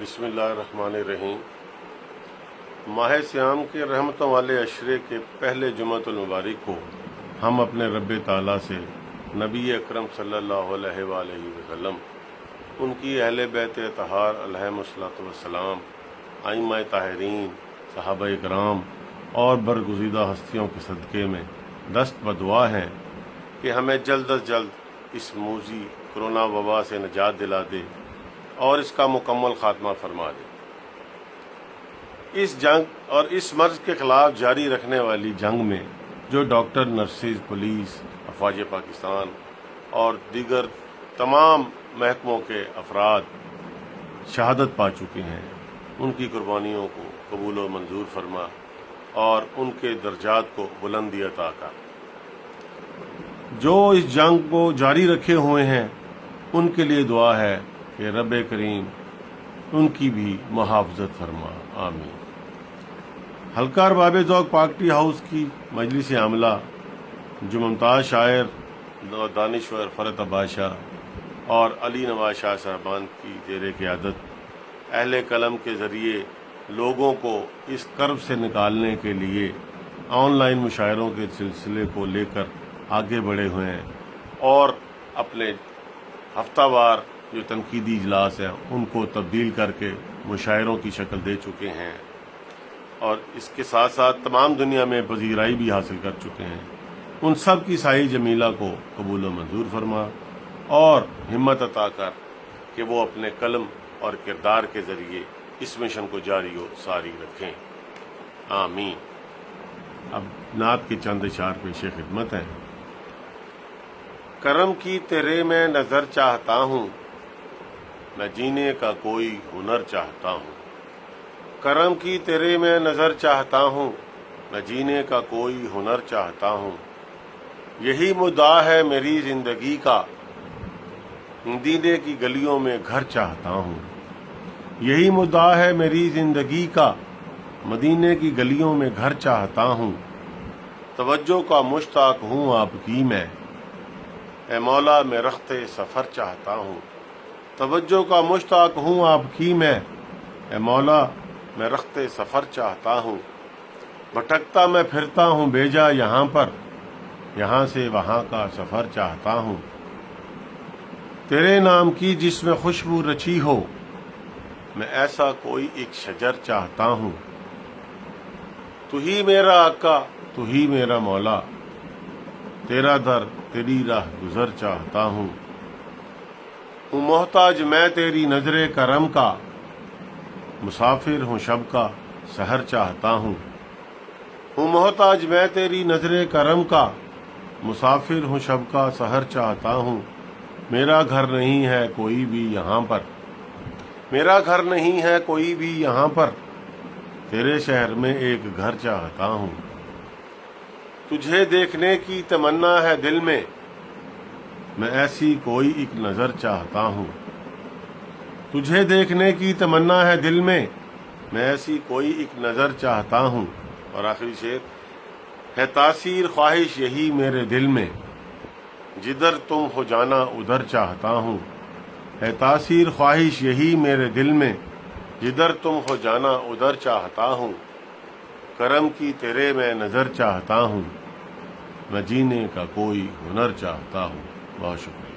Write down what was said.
بسم اللہ الرحمن الرحیم۔ ماہ سیام کے رحمتوں والے عشرے کے پہلے جمعۃ المبارک کو ہم اپنے رب تعالیٰ سے نبی اکرم صلی اللہ علیہ وآلہ وسلم، ان کی اہل بیت اطہار علیہم الصلوۃ والسلام، ائمہ طاہرین، صحابہ کرام اور برگزیدہ ہستیوں کے صدقے میں دست بدعا ہیں کہ ہمیں جلد از جلد اس موذی کرونا وبا سے نجات دلا دے اور اس کا مکمل خاتمہ فرما دے۔ اس جنگ اور اس مرض کے خلاف جاری رکھنے والی جنگ میں جو ڈاکٹر، نرسز، پولیس، افواج پاکستان اور دیگر تمام محکموں کے افراد شہادت پا چکے ہیں، ان کی قربانیوں کو قبول و منظور فرما اور ان کے درجات کو بلندی عطا کر۔ جو اس جنگ کو جاری رکھے ہوئے ہیں ان کے لیے دعا ہے کہ رب کریم ان کی بھی محافظت فرما، آمین۔ حلقہ ارباب ذوق پارٹی ہاؤس کی مجلس عاملہ جو ممتاز شاعر دانشور فرحت عباس شاہ اور علی نواز شاہ صاحبان کی زیر قیادت اہل قلم کے ذریعے لوگوں کو اس کرب سے نکالنے کے لیے آن لائن مشاعروں کے سلسلے کو لے کر آگے بڑھے ہوئے ہیں اور اپنے ہفتہ وار جو تنقیدی اجلاس ہیں ان کو تبدیل کر کے مشاعروں کی شکل دے چکے ہیں اور اس کے ساتھ ساتھ تمام دنیا میں پذیرائی بھی حاصل کر چکے ہیں۔ ان سب کی سعی جمیلہ کو قبول و منظور فرما اور ہمت عطا کر کہ وہ اپنے قلم اور کردار کے ذریعے اس مشن کو جاری و ساری رکھیں، آمین۔ اب نعت کے چند اشعار پیش خدمت ہیں۔ کرم کی تیرے میں نظر چاہتا ہوں، میں جینے کا کوئی ہنر چاہتا ہوں۔ کرم کی تیرے میں نظر چاہتا ہوں، میں جینے کا کوئی ہنر چاہتا ہوں۔ یہی مدعا ہے میری زندگی کا، مدینے کی گلیوں میں گھر چاہتا ہوں۔ یہی مدعا ہے میری زندگی کا، مدینے کی گلیوں میں گھر چاہتا ہوں۔ توجہ کا مشتاق ہوں آپ کی میں، اے مولا میں رخت سفر چاہتا ہوں۔ توجہ کا مشتاق ہوں آپ کی میں، اے مولا میں رخت سفر چاہتا ہوں۔ بھٹکتا میں پھرتا ہوں بیجا یہاں پر، یہاں سے وہاں کا سفر چاہتا ہوں۔ تیرے نام کی جس میں خوشبو رچی ہو، میں ایسا کوئی ایک شجر چاہتا ہوں۔ تو ہی میرا آقا، تو ہی میرا مولا، تیرا در تیری راہ گزر چاہتا ہوں۔ ہوں محتاج میں تیری نظر کرم کا، مسافر ہوں شب کا سحر چاہتا ہوں۔ ہوں محتاج میں تیری نظر کرم کا، مسافر ہوں شب کا سحر چاہتا ہوں۔ میرا گھر نہیں ہے کوئی بھی یہاں پر، میرا گھر نہیں ہے کوئی بھی یہاں پر، تیرے شہر میں ایک گھر چاہتا ہوں۔ تجھے دیکھنے کی تمنا ہے دل میں، میں ایسی کوئی ایک نظر چاہتا ہوں۔ تجھے دیکھنے کی تمنا ہے دل میں، میں ایسی کوئی ایک نظر چاہتا ہوں۔ اور آخری شعر ہے تاثیر خواہش یہی میرے دل میں، جدھر تم ہو جانا ادھر چاہتا ہوں۔ ہے تاثیر خواہش یہی میرے دل میں، جدھر تم ہو جانا ادھر چاہتا ہوں۔ کرم کی تیرے میں نظر چاہتا ہوں، میں جینے کا کوئی ہنر چاہتا ہوں۔ بہت شکریہ۔